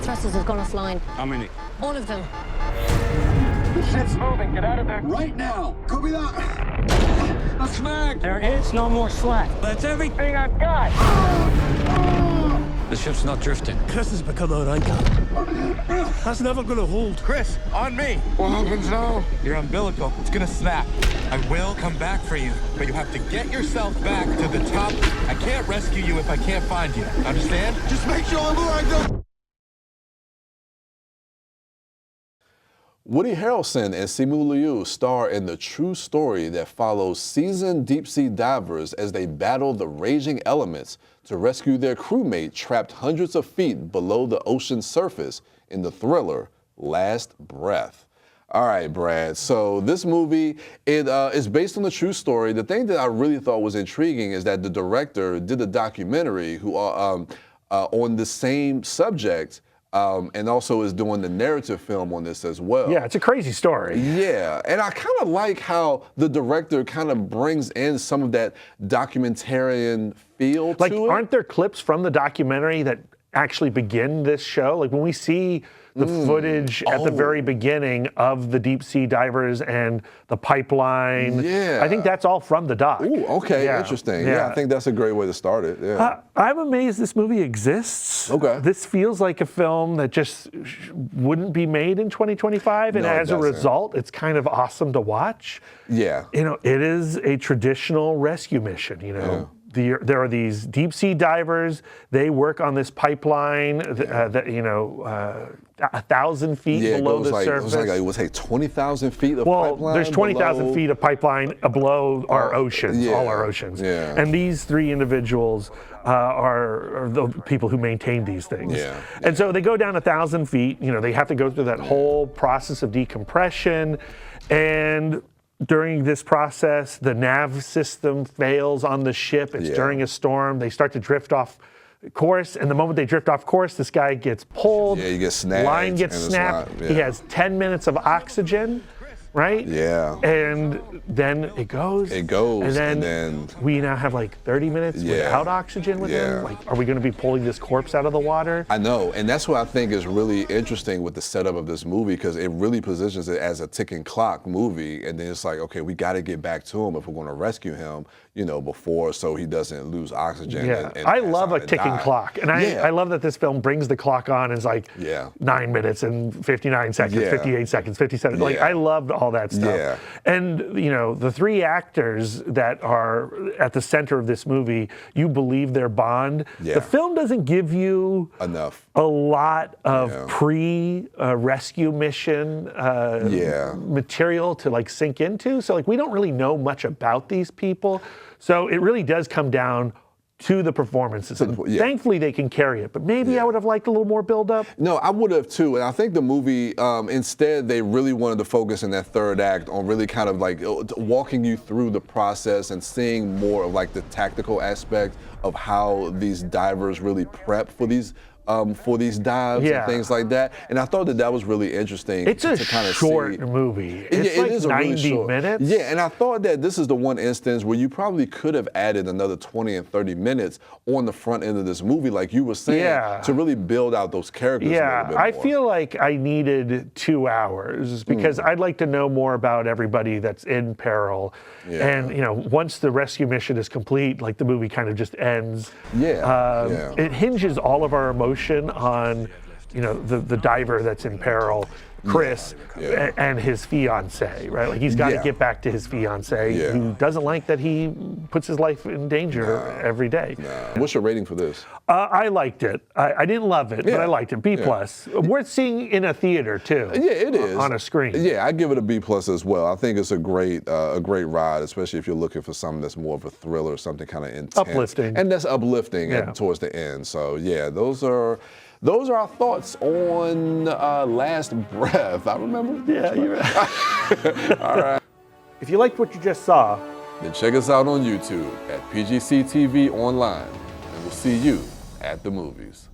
thrusters have gone offline. How many? All of them. The ship's moving. Get out of there. Right now. Copy that. A snag. There is no more slack. That's everything I've got. The ship's not drifting. Chris has become our anchor. That's never gonna hold. Chris, on me. What happens now? Your umbilical, it's gonna snap. I will come back for you, but you have to get yourself back to the top. I can't rescue you if I can't find you. Understand? Just make sure I'm alive. Woody Harrelson and Simu Liu star in the true story that follows seasoned deep-sea divers as they battle the raging elements to rescue their crewmate trapped hundreds of feet below the ocean's surface in the thriller Last Breath. All right, Brad, so this movie, it is based on the true story. The thing that I really thought was intriguing is that the director did a documentary on the same subject, and also is doing the narrative film on this as well. Yeah, it's a crazy story. Yeah, and I kind of like how the director kind of brings in some of that documentarian feel to it. Aren't there clips from the documentary that actually begin this show? Like when we see the footage at the very beginning of the deep sea divers and the pipeline. Yeah. I think that's all from the doc. Ooh, okay, Yeah. interesting. Yeah, I think that's a great way to start it. Yeah. I'm amazed this movie exists. Okay. This feels like a film that just wouldn't be made in 2025, and No, it as a doesn't. result, it's kind of awesome to watch. Yeah. You know, it is a traditional rescue mission, you know. There are these deep sea divers. They work on this pipeline that, 1,000 feet below the surface. It was like 20,000 feet of Well, pipeline. there's 20,000 below. feet of pipeline below our oceans, yeah, all our oceans. yeah. And these three individuals are the people who maintain these things. Yeah, And so they go down 1,000 feet. You know, they have to go through that whole process of decompression. And during this process, the nav system fails on the ship. It's during a storm. They start to drift off course, and the moment they drift off course, this guy gets pulled. Yeah, he gets snagged. Line gets and it's snapped. not- He has 10 minutes of oxygen, right? Yeah. And then it goes. It goes, And and then, then- we now have like 30 minutes without oxygen with him. Yeah. Like, are we going to be pulling this corpse out of the water? I know, and that's what I think is really interesting with the setup of this movie, because it really positions it as a ticking clock movie, and then it's like, okay, we got to get back to him if we're going to rescue him, before, so he doesn't lose oxygen. Yeah, and I pass love out a and ticking die. clock, and I love that this film brings the clock on and is like 9 minutes and 59 seconds, Yeah. 58 seconds, 57. Like, Yeah. I loved all that stuff. Yeah. And the three actors that are at the center of this movie, you believe their bond. Yeah. The film doesn't give you Enough. a lot of pre-rescue mission material to like sink into. So like we don't really know much about these people. So it really does come down to the performances. And thankfully they can carry it, but maybe I would have liked a little more build up. No, I would have too, and I think the movie, instead they really wanted to focus in that third act on really kind of like walking you through the process and seeing more of like the tactical aspect of how these divers really prep for these dives and things like that. And I thought that was really interesting. It's a kind of short movie. It's like it is 90 minutes. Yeah, and I thought that this is the one instance where you probably could have added another 20 and 30 minutes on the front end of this movie, like you were saying, to really build out those characters a little bit more. I feel like I needed 2 hours because I'd like to know more about everybody that's in peril. And, once the rescue mission is complete, like the movie kind of just ends. It hinges all of our emotion on, the diver that's in peril, Chris, and his fiance, right? Like he's got to get back to his fiance, who doesn't like that he puts his life in danger every day. What's your rating for this? I liked it. I didn't love it, but I liked it. B+. Worth seeing in a theater too. Yeah, it is. On a screen. Yeah, I give it a B+ as well. I think it's a great ride, especially if you're looking for something that's more of a thriller, something kind of intense. Uplifting. And that's uplifting towards the end. So yeah, those are our thoughts on Last Breath. I remember. Yeah, you're right. All right. If you liked what you just saw, then check us out on YouTube at PGC TV Online, and we'll see you at the movies.